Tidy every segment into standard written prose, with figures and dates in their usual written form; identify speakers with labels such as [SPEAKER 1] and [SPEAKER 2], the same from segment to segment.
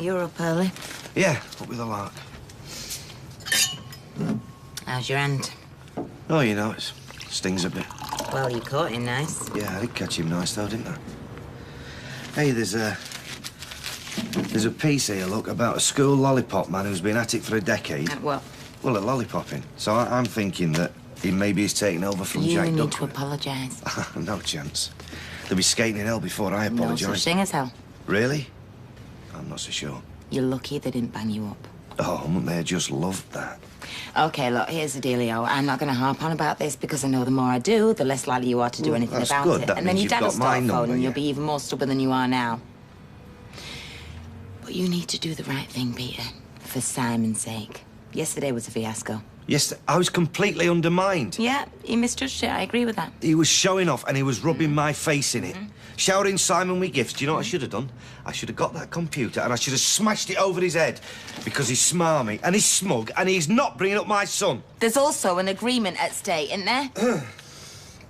[SPEAKER 1] you're up early.
[SPEAKER 2] Yeah, up with a lark.
[SPEAKER 1] How's your hand?
[SPEAKER 2] Oh, you know, it stings a bit.
[SPEAKER 1] Well, you caught him nice.
[SPEAKER 2] Yeah, I did catch him nice, though, didn't I? Hey, there's a piece here, look, about a school lollipop man who's been at it for a decade.
[SPEAKER 1] What?
[SPEAKER 2] Well, a lollipopping. So I'm thinking that he maybe is taking over from Jack
[SPEAKER 1] You need
[SPEAKER 2] Duckworth.
[SPEAKER 1] to apologise.
[SPEAKER 2] No chance. They'll be skating in hell before I apologise.
[SPEAKER 1] No such thing as hell.
[SPEAKER 2] Really? I'm not so sure.
[SPEAKER 1] You're lucky they didn't bang you up.
[SPEAKER 2] Oh, wouldn't they just love that?
[SPEAKER 1] OK, look, here's the dealio. I'm not going to harp on about this because I know the more I do, the less likely you are to do anything
[SPEAKER 2] that's
[SPEAKER 1] about
[SPEAKER 2] good.
[SPEAKER 1] it.
[SPEAKER 2] That
[SPEAKER 1] And then
[SPEAKER 2] means
[SPEAKER 1] your
[SPEAKER 2] you've
[SPEAKER 1] dad will
[SPEAKER 2] got my
[SPEAKER 1] start
[SPEAKER 2] number,
[SPEAKER 1] phoning and
[SPEAKER 2] yeah.
[SPEAKER 1] you'll be even more stubborn than you are now. But you need to do the right thing, Peter, for Simon's sake. Yesterday was a fiasco.
[SPEAKER 2] Yes, I was completely undermined.
[SPEAKER 1] Yeah, he misjudged it. I agree with that.
[SPEAKER 2] He was showing off and he was rubbing my face in it. Showering Simon with gifts. Do you know what I should have done? I should have got that computer and I should have smashed it over his head. Because he's smarmy and he's smug and he's not bringing up my son.
[SPEAKER 1] There's also an agreement at stake, isn't there?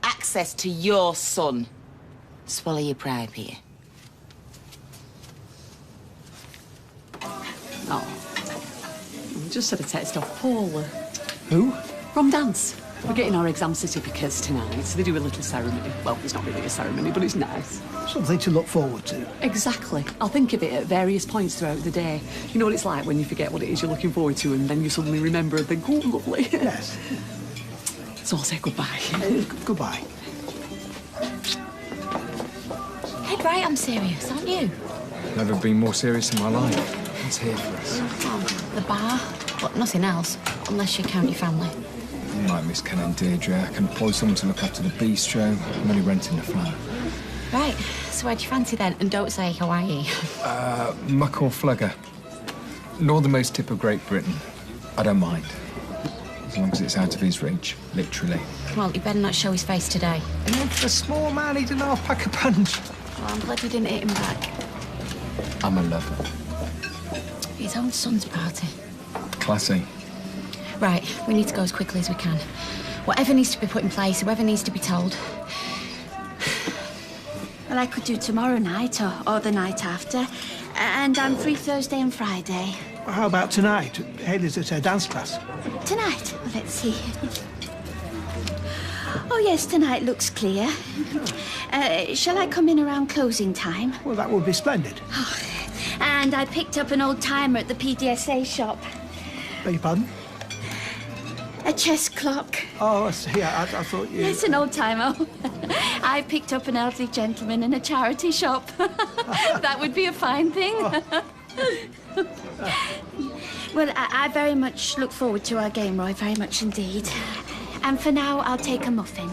[SPEAKER 1] Access to your son. Swallow your pride, Peter.
[SPEAKER 3] Oh. Just had a text off Paul.
[SPEAKER 4] Who?
[SPEAKER 3] From dance. We're getting our exam certificates tonight, so they do a little ceremony. Well, it's not really a ceremony, but it's nice.
[SPEAKER 4] Something to look forward to.
[SPEAKER 3] Exactly. I'll think of it at various points throughout the day. You know what it's like when you forget what it is you're looking forward to and then you suddenly remember and think, oh, lovely.
[SPEAKER 4] Yes.
[SPEAKER 3] So I'll say goodbye.
[SPEAKER 4] Goodbye.
[SPEAKER 5] Head right, I'm serious, aren't you?
[SPEAKER 6] Never been more serious in my life. What's here for us?
[SPEAKER 5] Oh, the bar, but nothing else, unless you count your family.
[SPEAKER 6] You might miss Ken and Deirdre. I can employ someone to look after the bistro. I'm only renting the flat.
[SPEAKER 5] Right, so where'd you fancy then? And don't say Hawaii.
[SPEAKER 6] Muck or Flugger. Northernmost tip of Great Britain. I don't mind. As long as it's out of his reach, literally.
[SPEAKER 5] Well, you better not show his face today.
[SPEAKER 4] And then for a small man, he didn't half-pack a punch.
[SPEAKER 5] Well, I'm glad you didn't hit him back.
[SPEAKER 6] I'm a lover.
[SPEAKER 5] His own son's party.
[SPEAKER 6] Classy.
[SPEAKER 5] Right, we need to go as quickly as we can. Whatever needs to be put in place, whoever needs to be told.
[SPEAKER 7] Well, I could do tomorrow night or the night after. And I'm free Thursday and Friday.
[SPEAKER 4] Well, how about tonight? Hayley's at her dance class.
[SPEAKER 7] Tonight? Well, let's see. Oh, yes, tonight looks clear. Shall I come in around closing time?
[SPEAKER 4] Well, that would be splendid.
[SPEAKER 7] Oh, and I picked up an old-timer at the PDSA shop.
[SPEAKER 4] Beg your pardon?
[SPEAKER 7] A chess clock.
[SPEAKER 4] Oh, I see. I thought you...
[SPEAKER 7] Yes, an old-timer. I picked up an elderly gentleman in a charity shop. That would be a fine thing. Oh. Well, I very much look forward to our game, Roy, very much indeed. And for now, I'll take a muffin.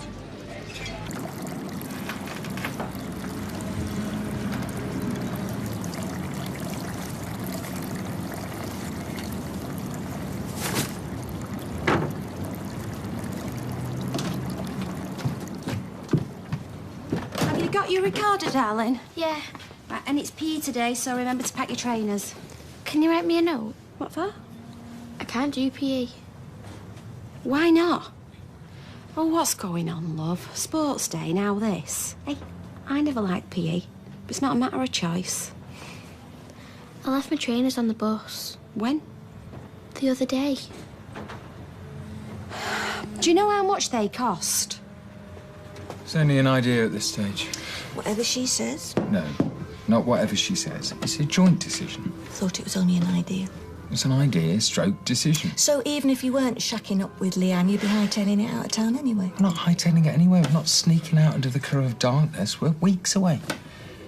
[SPEAKER 7] Have you got your recorder, darling?
[SPEAKER 5] Yeah.
[SPEAKER 7] Right, and it's PE today, so remember to pack your trainers.
[SPEAKER 5] Can you write me a note?
[SPEAKER 7] What for?
[SPEAKER 5] I can't do PE.
[SPEAKER 7] Why not? Oh, what's going on, love? Sports day, now this. Hey, I never liked PE, but it's not a matter of choice.
[SPEAKER 5] I left my trainers on the bus.
[SPEAKER 7] When?
[SPEAKER 5] The other day.
[SPEAKER 7] Do you know how much they cost?
[SPEAKER 6] It's only an idea at this stage.
[SPEAKER 1] Whatever she says.
[SPEAKER 6] No, not whatever she says. It's a joint decision.
[SPEAKER 1] Thought it was only an idea.
[SPEAKER 6] It's an idea, stroke decision.
[SPEAKER 1] So even if you weren't shacking up with Leanne, you'd be hightailing it out of town anyway?
[SPEAKER 6] We're not hightailing it anywhere. We're not sneaking out into the cover of darkness. We're weeks away.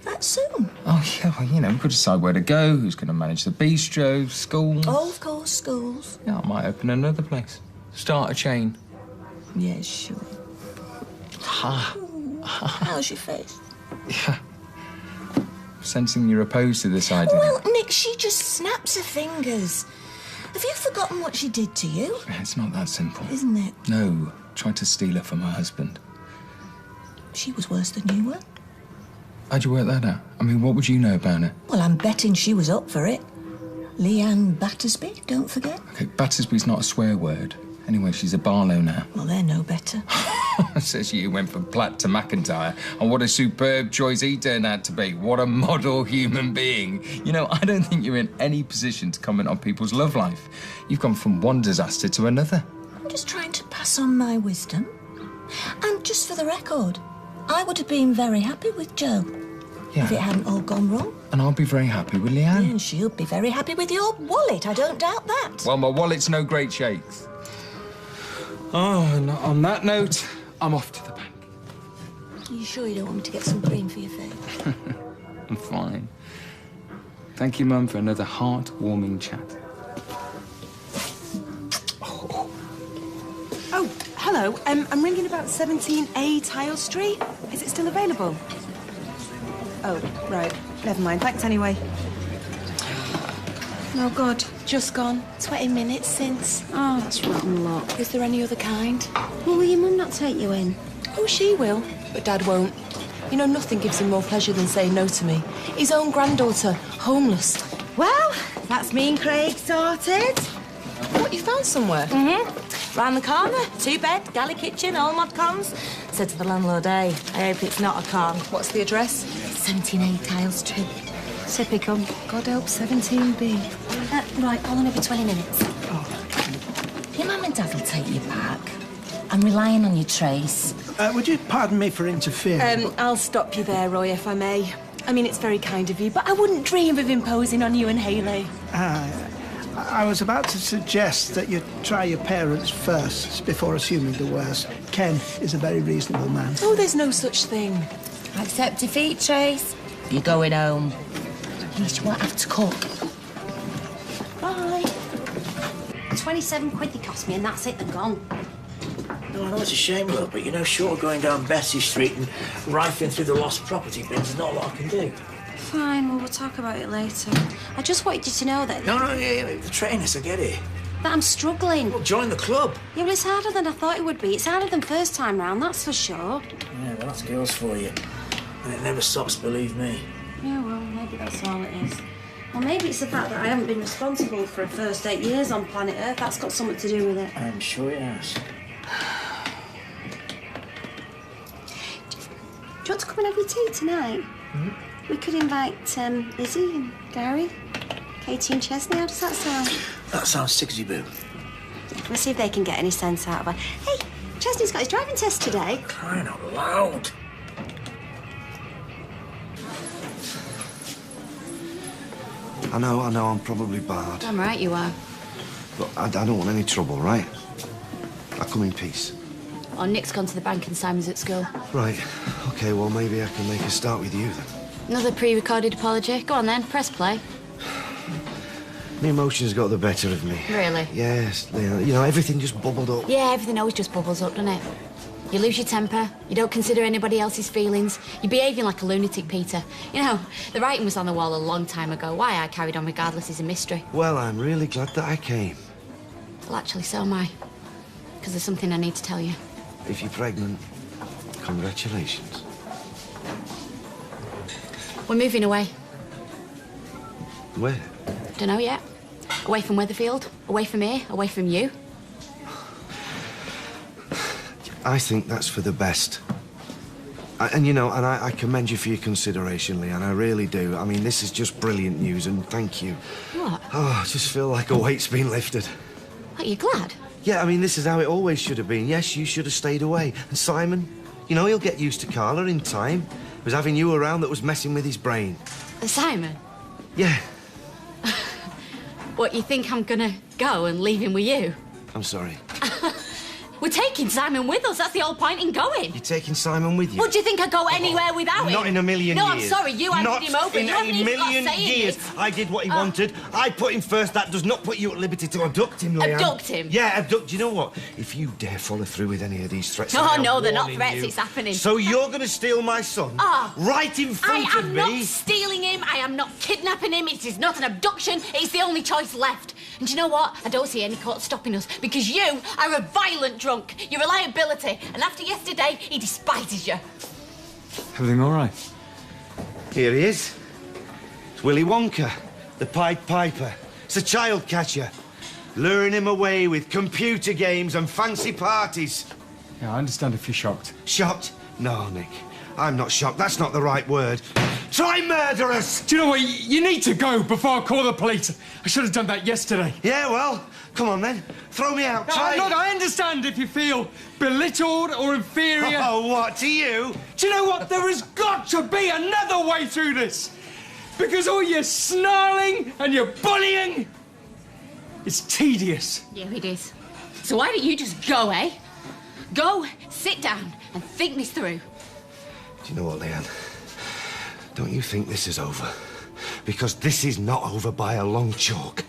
[SPEAKER 1] That soon?
[SPEAKER 6] Oh, yeah, well, you know, we've got to decide where to go, who's going to manage the bistro, schools.
[SPEAKER 1] Oh, of course, schools.
[SPEAKER 6] Yeah, I might open another place. Start a chain.
[SPEAKER 1] Yeah, sure.
[SPEAKER 6] Ha.
[SPEAKER 1] How's your face?
[SPEAKER 6] Yeah. Sensing you're opposed to this idea.
[SPEAKER 1] Well, Nick, she just snaps her fingers. Have you forgotten what she did to you?
[SPEAKER 6] It's not that simple.
[SPEAKER 1] Isn't it?
[SPEAKER 6] No. Tried to steal her from her husband.
[SPEAKER 1] She was worse than you were.
[SPEAKER 6] How'd you work that out? I mean, what would you know about her?
[SPEAKER 1] Well, I'm betting she was up for it. Leanne Battersby, don't forget.
[SPEAKER 6] OK, Battersby's not a swear word. Anyway, she's a Barlow now.
[SPEAKER 8] Well, they're no better.
[SPEAKER 6] Says you went from Platt to McIntyre, and what a superb choice he turned out to be. What a model human being. You know, I don't think you're in any position to comment on people's love life. You've gone from one disaster to another.
[SPEAKER 8] I'm just trying to pass on my wisdom. And just for the record, I would have been very happy with Jo if it hadn't all gone wrong.
[SPEAKER 6] And I'll be very happy with Leanne.
[SPEAKER 8] And she'll be very happy with your wallet, I don't doubt that.
[SPEAKER 6] Well, my wallet's no great shakes. Oh, and on that note, I'm off to the bank.
[SPEAKER 8] Are you sure you don't want me to get some cream for your face?
[SPEAKER 6] I'm fine. Thank you, Mum, for another heart-warming chat.
[SPEAKER 9] Oh, hello. I'm ringing about 17A Tile Street. Is it still available? Oh, right. Never mind. Thanks anyway. Oh, God. Just gone. 20 minutes since.
[SPEAKER 7] Oh, that's rotten luck.
[SPEAKER 9] Is there any other kind?
[SPEAKER 7] Well, will your mum not take you in?
[SPEAKER 9] Oh, she will. But Dad won't. You know, nothing gives him more pleasure than saying no to me. His own granddaughter, homeless.
[SPEAKER 1] Well, that's me and Craig sorted.
[SPEAKER 9] What, you found somewhere?
[SPEAKER 1] Mm-hmm. Round the corner, 2-bed, galley kitchen, all mod cons. Said to the landlord, hey, I hope it's not a con.
[SPEAKER 9] What's the address?
[SPEAKER 1] 17A Tile Street.
[SPEAKER 7] Typical.
[SPEAKER 9] God help 17B.
[SPEAKER 7] Right, I'll only be 20 minutes.
[SPEAKER 1] Your mum and Dad will take you back. I'm relying on you, Trace.
[SPEAKER 4] Would you pardon me for interfering?
[SPEAKER 9] I'll stop you there, Roy, if I may. I mean, it's very kind of you, but I wouldn't dream of imposing on you and Hayley.
[SPEAKER 4] I was about to suggest that you try your parents first before assuming the worst. Ken is a very reasonable man.
[SPEAKER 9] Oh, there's no such thing.
[SPEAKER 1] Accept defeat, Trace. You're going home. At least you won't have to cook.
[SPEAKER 7] Bye. 27 quid they cost me, and that's it, they're gone.
[SPEAKER 10] No, I know it's a shame, look, but you know, short of going down Bessie Street and rifling through the lost property bins, there's not a lot I can do.
[SPEAKER 7] Fine, well, we'll talk about it later. I just wanted you to know that...
[SPEAKER 10] No, yeah, the trainers, I get it.
[SPEAKER 7] That I'm struggling.
[SPEAKER 10] Well, join the club.
[SPEAKER 7] Yeah, well, it's harder than I thought it would be. It's harder than first time round, that's for sure.
[SPEAKER 10] Yeah, well, that's girls for you. And it never stops, believe me.
[SPEAKER 7] Yeah, well, maybe that's all it is. Or maybe it's the fact that I haven't been responsible for a first 8 years on planet Earth. That's got something to do with it.
[SPEAKER 10] I'm sure it has.
[SPEAKER 7] Do you want to come and have your tea tonight? We could invite Izzy and Gary, Katie and Chesney. How does that sound?
[SPEAKER 10] That sounds sicksy boo.
[SPEAKER 7] We'll see if they can get any sense out of her. Hey, Chesney's got his driving test today.
[SPEAKER 10] Crying out loud.
[SPEAKER 2] I know, I'm probably bad.
[SPEAKER 5] I'm right, you are.
[SPEAKER 2] But I don't want any trouble, right? I come in peace.
[SPEAKER 5] Oh, Nick's gone to the bank and Simon's at school.
[SPEAKER 2] Right. OK, well, maybe I can make a start with you, then.
[SPEAKER 5] Another pre-recorded apology. Go on, then. Press play.
[SPEAKER 2] My emotions got the better of me.
[SPEAKER 5] Really?
[SPEAKER 2] Yes. You know, everything just bubbled up.
[SPEAKER 5] Yeah, everything always just bubbles up, doesn't it? You lose your temper, you don't consider anybody else's feelings, you're behaving like a lunatic, Peter. You know, the writing was on the wall a long time ago. Why I carried on regardless is a mystery.
[SPEAKER 2] Well, I'm really glad that I came.
[SPEAKER 5] Well, actually, so am I. Because there's something I need to tell you.
[SPEAKER 2] If you're pregnant, congratulations.
[SPEAKER 5] We're moving away.
[SPEAKER 2] Where?
[SPEAKER 5] Don't know yet. Away from Weatherfield, away from here, away from you.
[SPEAKER 2] I think that's for the best. And, you know, I commend you for your consideration, Leanne. I really do. I mean, this is just brilliant news, and thank you.
[SPEAKER 5] What?
[SPEAKER 2] Oh, I just feel like a weight's been lifted.
[SPEAKER 5] Are you glad?
[SPEAKER 2] Yeah, I mean, this is how it always should have been. Yes, you should have stayed away. And Simon, you know, he'll get used to Carla in time. It was having you around that was messing with his brain.
[SPEAKER 5] Simon?
[SPEAKER 2] Yeah.
[SPEAKER 5] What, you think I'm gonna go and leave him with you?
[SPEAKER 2] I'm sorry.
[SPEAKER 5] We're taking Simon with us. That's the whole point in going.
[SPEAKER 2] You're taking Simon with you?
[SPEAKER 5] What, do you think I'd go anywhere without him?
[SPEAKER 2] Not in a million years.
[SPEAKER 5] No, I'm sorry. You handed him over.
[SPEAKER 2] In
[SPEAKER 5] You haven't
[SPEAKER 2] a
[SPEAKER 5] even got
[SPEAKER 2] million
[SPEAKER 5] saying
[SPEAKER 2] years.
[SPEAKER 5] this.
[SPEAKER 2] I did what he wanted. I put him first. That does not put you at liberty to abduct him, Leanne.
[SPEAKER 5] Abduct him?
[SPEAKER 2] Yeah, abduct. Do you know what? If you dare follow through with any of these threats...
[SPEAKER 5] Oh,
[SPEAKER 2] I am
[SPEAKER 5] no, they're not
[SPEAKER 2] warning
[SPEAKER 5] threats.
[SPEAKER 2] you.
[SPEAKER 5] It's happening.
[SPEAKER 2] So you're going to steal my son? Right in front
[SPEAKER 5] I
[SPEAKER 2] of
[SPEAKER 5] am
[SPEAKER 2] me?
[SPEAKER 5] not stealing him. I am not kidnapping him. It is not an abduction. It's the only choice left. And do you know what? I don't see any court stopping us because you are a violent drunk. You're a liability. And after yesterday, he despises you.
[SPEAKER 6] Everything all right?
[SPEAKER 2] Here he is. It's Willy Wonka, the Pied Piper. It's a child catcher. luring him away with computer games and fancy parties.
[SPEAKER 6] Yeah, I understand if you're shocked.
[SPEAKER 2] Shocked? No, Nick. I'm not shocked. That's not the right word. Try murder us!
[SPEAKER 6] Do you know what? You need to go before I call the police. I should have done that yesterday.
[SPEAKER 2] Yeah, well, come on then. Throw me out. Try.
[SPEAKER 6] Look, I understand if you feel belittled or inferior.
[SPEAKER 2] Oh, what, to you?
[SPEAKER 6] Do you know what? There has got to be another way through this. Because all your snarling and your bullying is tedious.
[SPEAKER 5] Yeah, it is. So why don't you just go, eh? Go, sit down and think this through.
[SPEAKER 2] Do you know what, Leanne? Don't you think this is over? Because this is not over by a long chalk.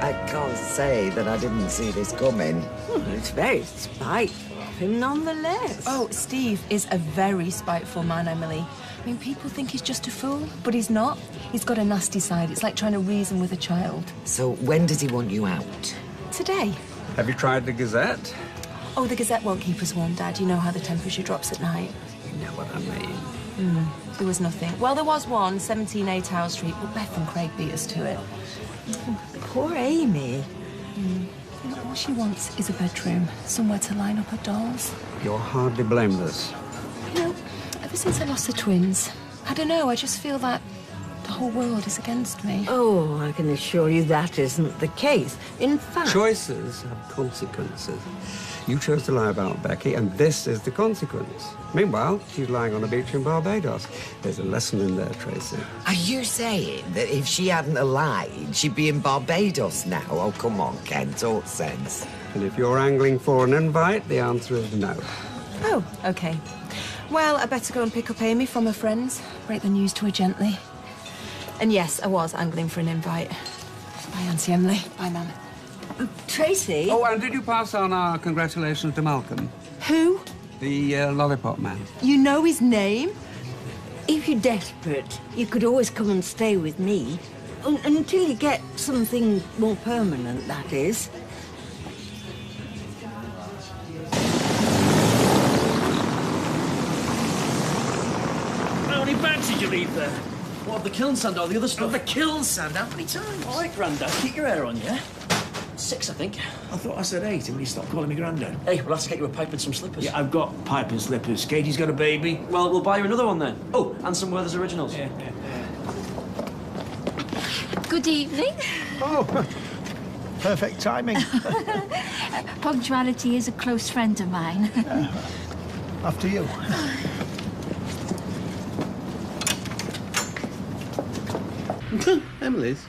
[SPEAKER 11] I can't say that I didn't see this coming.
[SPEAKER 12] It's very spiteful of him nonetheless.
[SPEAKER 9] Oh, Steve is a very spiteful man, Emily. I mean, people think he's just a fool, but he's not. He's got a nasty side. It's like trying to reason with a child.
[SPEAKER 11] So when does he want you out?
[SPEAKER 9] Today.
[SPEAKER 13] Have you tried the Gazette?
[SPEAKER 9] Oh, the Gazette won't keep us warm, Dad. You know how the temperature drops at night.
[SPEAKER 13] You know what I mean.
[SPEAKER 9] There was nothing. Well, there was one, 17A Tower Street, but Beth and Craig beat us to it.
[SPEAKER 12] Poor Amy.
[SPEAKER 9] You know, all she wants is a bedroom, somewhere to line up her dolls.
[SPEAKER 13] You're hardly blameless.
[SPEAKER 9] You know, ever since I lost the twins, I don't know, I just feel that the whole world is against me.
[SPEAKER 12] Oh, I can assure you that isn't the case. In fact...
[SPEAKER 13] Choices have consequences. You chose to lie about Becky, and this is the consequence. Meanwhile, she's lying on a beach in Barbados. There's a lesson in there, Tracy.
[SPEAKER 11] Are you saying that if she hadn't lied, she'd be in Barbados now? Oh, come on, Ken, talk sense.
[SPEAKER 13] And if you're angling for an invite, the answer is no.
[SPEAKER 9] Oh, OK. Well, I better go and pick up Amy from her friends. Break the news to her gently. And yes, I was angling for an invite. Bye, Auntie Emily. Bye, Mum.
[SPEAKER 12] Tracy?
[SPEAKER 13] Oh, and did you pass on our congratulations to Malcolm?
[SPEAKER 9] Who?
[SPEAKER 13] The lollipop man.
[SPEAKER 9] You know his name?
[SPEAKER 12] If you're desperate, you could always come and stay with me. Until you get something more permanent, that is.
[SPEAKER 10] How many bags did you leave there?
[SPEAKER 14] What, the kiln sand or the other stuff?
[SPEAKER 10] Oh, the kiln sand, how many times?
[SPEAKER 14] All right, Grandad, keep your hair on, yeah? 6, I think.
[SPEAKER 10] I thought I said 8 and you stopped calling me Grandad.
[SPEAKER 14] Hey, we'll have to get you a pipe and some slippers.
[SPEAKER 10] Yeah, I've got pipe and slippers. Katie's got a baby.
[SPEAKER 14] Well, we'll buy you another one then. Oh, and some Werther's Originals.
[SPEAKER 10] Yeah.
[SPEAKER 15] Good evening.
[SPEAKER 4] Oh, perfect timing.
[SPEAKER 15] Punctuality is a close friend of mine.
[SPEAKER 4] After you.
[SPEAKER 16] Emily's?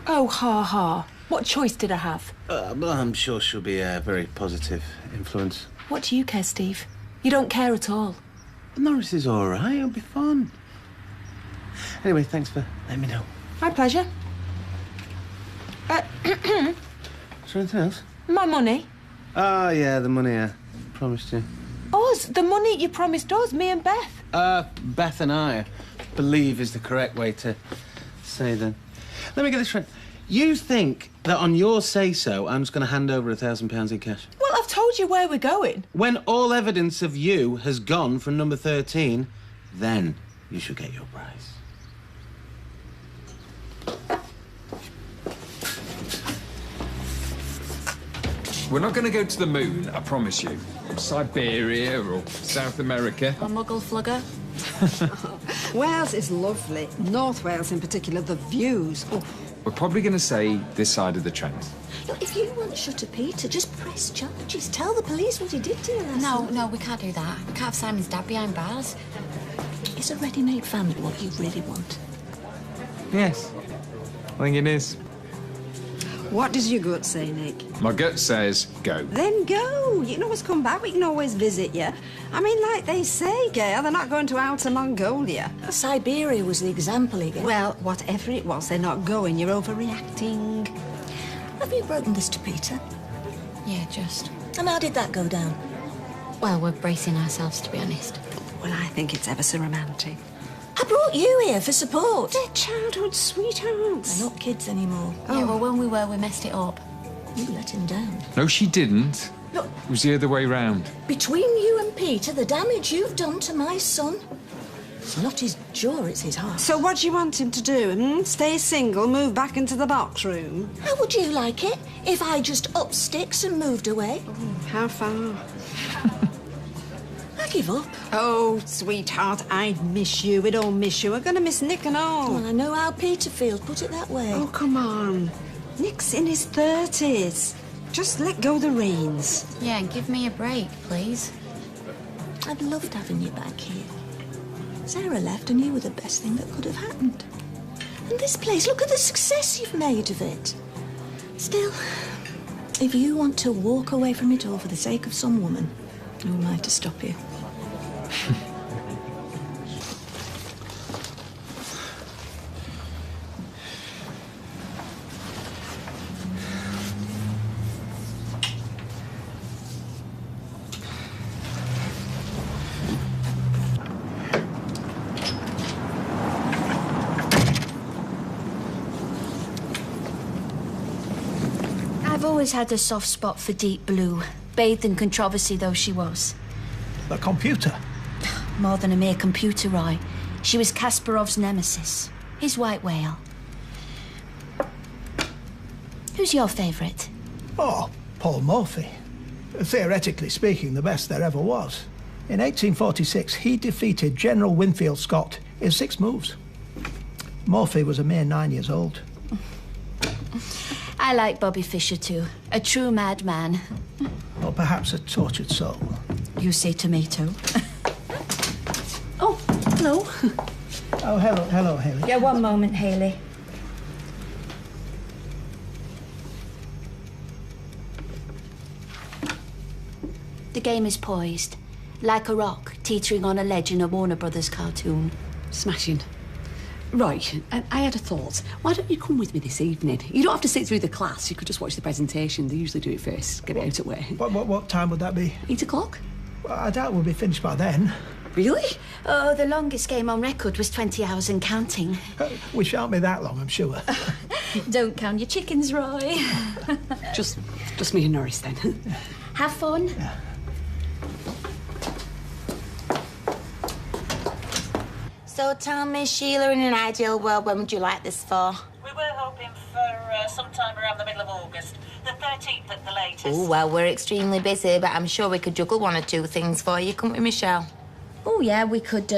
[SPEAKER 9] Oh, ha ha. What choice did I have?
[SPEAKER 16] Well, I'm sure she'll be a very positive influence.
[SPEAKER 9] What do you care, Steve? You don't care at all.
[SPEAKER 16] Norris is all right. It'll be fun. Anyway, thanks for letting me know.
[SPEAKER 9] My pleasure.
[SPEAKER 16] Is there anything else?
[SPEAKER 9] My money.
[SPEAKER 16] Oh, yeah, the money I promised you.
[SPEAKER 9] Us, the money you promised us, me and Beth.
[SPEAKER 16] Beth and I believe is the correct way to say them. Let me get this straight. You think that on your say-so, I'm just going to hand over £1,000 in cash?
[SPEAKER 9] Well, I've told you where we're going.
[SPEAKER 16] When all evidence of you has gone from number 13, then you should get your prize.
[SPEAKER 6] We're not going to go to the moon, I promise you. Or Siberia or South America.
[SPEAKER 5] A muggle flugger.
[SPEAKER 12] Wales is lovely. North Wales in particular, the views. Oh.
[SPEAKER 6] We're probably going to say this side of the Trent.
[SPEAKER 8] Look, if you want Shutter Peter, just press charges. Tell the police what he did to you last night.
[SPEAKER 5] No, we can't do that. We can't have Simon's dad behind bars.
[SPEAKER 8] Is a ready-made family what you really want?
[SPEAKER 6] Yes, I think it is.
[SPEAKER 12] What does your gut say, Nick?
[SPEAKER 6] My gut says go.
[SPEAKER 12] Then go. You can always come back. We can always visit you. I mean, like they say, Gail, they're not going to Outer Mongolia.
[SPEAKER 8] Siberia was the example again.
[SPEAKER 12] Well, whatever it was, they're not going. You're overreacting.
[SPEAKER 8] Have you broken this to Peter?
[SPEAKER 5] Yeah, just.
[SPEAKER 8] And how did that go down?
[SPEAKER 5] Well, we're bracing ourselves, to be honest.
[SPEAKER 12] Well, I think it's ever so romantic.
[SPEAKER 8] I brought you here for support.
[SPEAKER 7] They're childhood sweethearts.
[SPEAKER 8] They're not kids anymore.
[SPEAKER 5] Yeah, well, when we were, we messed it up.
[SPEAKER 8] You let him down.
[SPEAKER 6] No, she didn't.
[SPEAKER 8] Look.
[SPEAKER 6] It was the other way round.
[SPEAKER 8] Between you and Peter, the damage you've done to my son. It's not his jaw, it's his heart.
[SPEAKER 7] So what do you want him to do, Stay single, move back into the box room?
[SPEAKER 8] How would you like it if I just upped sticks and moved away?
[SPEAKER 7] How far?
[SPEAKER 8] I give up.
[SPEAKER 7] Oh, sweetheart, I'd miss you. We'd all miss you. We're going to miss Nick and all.
[SPEAKER 8] Well, I know how Peter feels, put it that way.
[SPEAKER 7] Oh, come on. Nick's in his 30s. Just let go the reins.
[SPEAKER 5] Yeah, and give me a break, please.
[SPEAKER 8] I'd loved having you back here. Sarah left and you were the best thing that could have happened. And this place, look at the success you've made of it. Still, if you want to walk away from it all for the sake of some woman, who am I to stop you?
[SPEAKER 15] I've always had a soft spot for Deep Blue, bathed in controversy though she was.
[SPEAKER 4] The computer?
[SPEAKER 15] More than a mere computer, Roy. She was Kasparov's nemesis, his white whale. Who's your favourite?
[SPEAKER 4] Oh, Paul Morphy. Theoretically speaking, the best there ever was. In 1846, he defeated General Winfield Scott in 6 moves. Morphy was a mere 9 years old.
[SPEAKER 15] I like Bobby Fischer too. A true madman.
[SPEAKER 4] Or perhaps a tortured soul.
[SPEAKER 15] You say tomato. Oh, hello.
[SPEAKER 4] Oh, hello, Haley.
[SPEAKER 15] Yeah, one moment, Haley. The game is poised, like a rock teetering on a ledge in a Warner Brothers cartoon.
[SPEAKER 3] Smashing. Right, I had a thought. Why don't you come with me this evening? You don't have to sit through the class. You could just watch the presentation. They usually do it first. Get it out of the way.
[SPEAKER 4] What time would that be?
[SPEAKER 3] 8 o'clock.
[SPEAKER 4] Well, I doubt we'll be finished by then.
[SPEAKER 3] Really?
[SPEAKER 15] Oh, the longest game on record was 20 hours and counting.
[SPEAKER 4] We shan't be that long, I'm sure.
[SPEAKER 15] Don't count your chickens, Roy.
[SPEAKER 3] Just me and Norris then.
[SPEAKER 15] Have fun.
[SPEAKER 4] Yeah.
[SPEAKER 1] So tell me, Sheila, in an ideal world, when would you like this for?
[SPEAKER 17] We were hoping for sometime around the middle of August. The 13th at the latest.
[SPEAKER 1] Oh, well, we're extremely busy, but I'm sure we could juggle 1 or 2 things for you, couldn't we, Michelle?
[SPEAKER 15] Oh, yeah, we could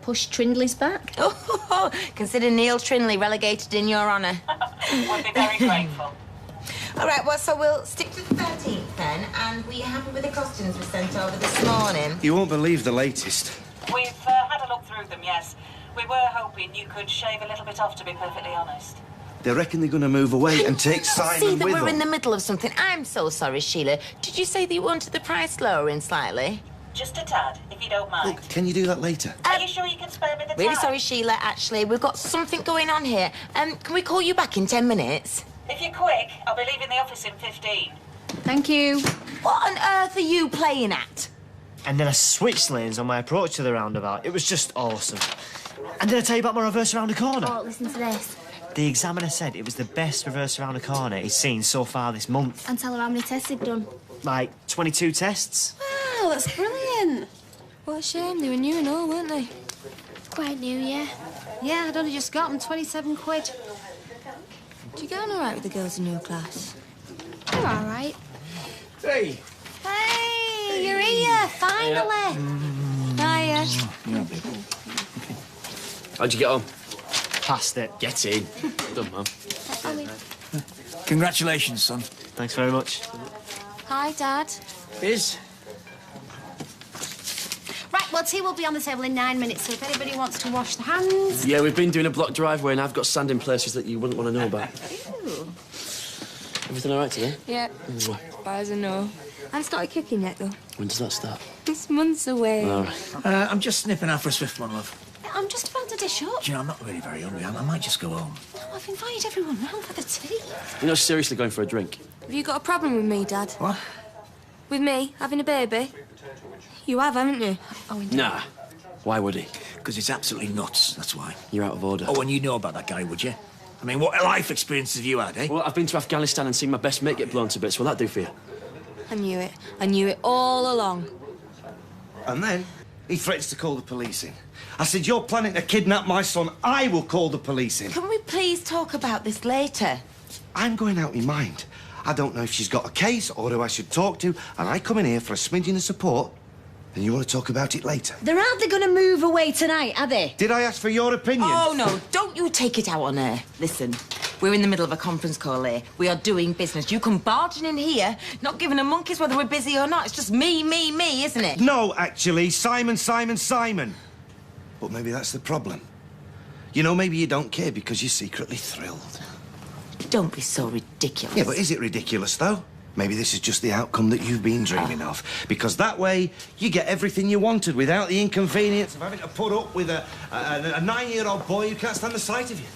[SPEAKER 15] push Trindley's back.
[SPEAKER 1] Oh, consider Neil Trindley relegated in your honour.
[SPEAKER 17] We'd be very grateful.
[SPEAKER 1] All right, well, so we'll stick to the 13th then, and were you happy with the costumes we sent over this morning?
[SPEAKER 2] You won't believe the latest.
[SPEAKER 17] We've had a look through them, yes. We were hoping you could shave a little bit off, to be perfectly honest.
[SPEAKER 2] They reckon they're going to move away and take Simon
[SPEAKER 1] See that
[SPEAKER 2] with
[SPEAKER 1] we're
[SPEAKER 2] them.
[SPEAKER 1] in the middle of something. I'm so sorry, Sheila. Did you say that you wanted the price lowering slightly?
[SPEAKER 17] Just a tad, if you don't mind.
[SPEAKER 2] Look, can you do that later?
[SPEAKER 17] Are you sure you can spare me the time?
[SPEAKER 1] Really sorry, Sheila, actually. We've got something going on here. Can we call you back in 10 minutes?
[SPEAKER 17] If you're quick, I'll be leaving the office in 15.
[SPEAKER 15] Thank you.
[SPEAKER 1] What on earth are you playing at?
[SPEAKER 18] And then I switched lanes on my approach to the roundabout. It was just awesome. And did I tell you about my reverse around a corner?
[SPEAKER 15] Oh, listen to this.
[SPEAKER 18] The examiner said it was the best reverse around a corner he's seen so far this month.
[SPEAKER 15] And tell her how many tests they've done.
[SPEAKER 18] Like 22 tests.
[SPEAKER 15] Wow, that's brilliant. What a shame. They were new and all, weren't they? Quite new, yeah. Yeah, I'd only just got them, 27 quid.
[SPEAKER 1] Do you get on all right with the girls in your class?
[SPEAKER 15] You're all right.
[SPEAKER 18] Hey.
[SPEAKER 15] Hey, you're here, finally. Hiya.
[SPEAKER 14] How'd you get on?
[SPEAKER 18] Passed it.
[SPEAKER 14] Get in. Done, man.
[SPEAKER 10] Congratulations, son.
[SPEAKER 18] Thanks very much.
[SPEAKER 15] Hi, Dad.
[SPEAKER 10] Is?
[SPEAKER 7] Right, well, tea will be on the table in 9 minutes, so if anybody wants to wash their hands...
[SPEAKER 14] Yeah, we've been doing a block driveway and I've got sand in places that you wouldn't want to know about.
[SPEAKER 15] Ooh.
[SPEAKER 14] Everything all right today?
[SPEAKER 15] Yeah.
[SPEAKER 14] Mwah.
[SPEAKER 15] Bad as I know. I haven't started cooking yet, though.
[SPEAKER 14] When does that start?
[SPEAKER 15] It's months away.
[SPEAKER 14] All right.
[SPEAKER 10] I'm just snipping out for a swift one, love.
[SPEAKER 7] I'm just about to dish up.
[SPEAKER 10] Do you know, I'm not really very hungry. I might just go home.
[SPEAKER 7] No, I've invited everyone round for the tea.
[SPEAKER 14] You're not seriously going for a drink?
[SPEAKER 15] Have you got a problem with me, Dad?
[SPEAKER 10] What?
[SPEAKER 15] With me having a baby? You have, haven't you?
[SPEAKER 7] Oh, indeed.
[SPEAKER 14] Nah. Why would he?
[SPEAKER 10] Because it's absolutely nuts, that's why.
[SPEAKER 14] You're out of order.
[SPEAKER 10] Oh, and you know about that guy, would you? I mean, what life experience have you had, eh?
[SPEAKER 14] Well, I've been to Afghanistan and seen my best mate get blown to bits. What'll that do for you?
[SPEAKER 7] I knew it. I knew it all along.
[SPEAKER 2] And then he threatens to call the police in. I said, you're planning to kidnap my son. I will call the police in.
[SPEAKER 1] Can we please talk about this later?
[SPEAKER 2] I'm going out my mind. I don't know if she's got a case or who I should talk to, and I come in here for a smidgen of support, and you want to talk about it later.
[SPEAKER 19] They're hardly going to move away tonight, are they?
[SPEAKER 2] Did I ask for your opinion?
[SPEAKER 1] Oh, no, don't you take it out on her. Listen, we're in the middle of a conference call here. We are doing business. You come barging in here, not giving a monkeys whether we're busy or not. It's just me, isn't it?
[SPEAKER 2] No, actually, Simon. But maybe that's the problem. You know, maybe you don't care because you're secretly thrilled.
[SPEAKER 1] Don't be so ridiculous.
[SPEAKER 2] Yeah, but is it ridiculous, though? Maybe this is just the outcome that you've been dreaming of. Because that way, you get everything you wanted without the inconvenience of having to put up with a 9-year-old boy who can't stand the sight of you.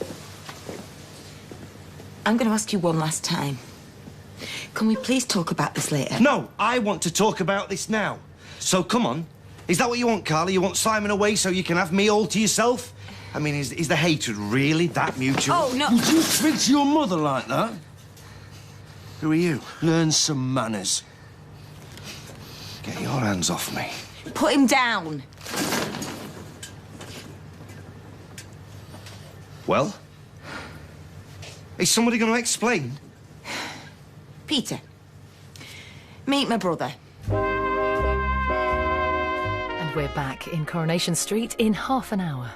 [SPEAKER 1] I'm going to ask you one last time. Can we please talk about this later?
[SPEAKER 2] No, I want to talk about this now. So come on. Is that what you want, Carly? You want Simon away so you can have me all to yourself? I mean, is the hatred really that mutual?
[SPEAKER 1] Oh, no.
[SPEAKER 10] Would you speak to your mother like that?
[SPEAKER 2] Who are you?
[SPEAKER 10] Learn some manners.
[SPEAKER 2] Get your hands off me.
[SPEAKER 1] Put him down.
[SPEAKER 2] Well? Is somebody going to explain?
[SPEAKER 1] Peter, meet my brother.
[SPEAKER 20] And we're back in Coronation Street in half an hour.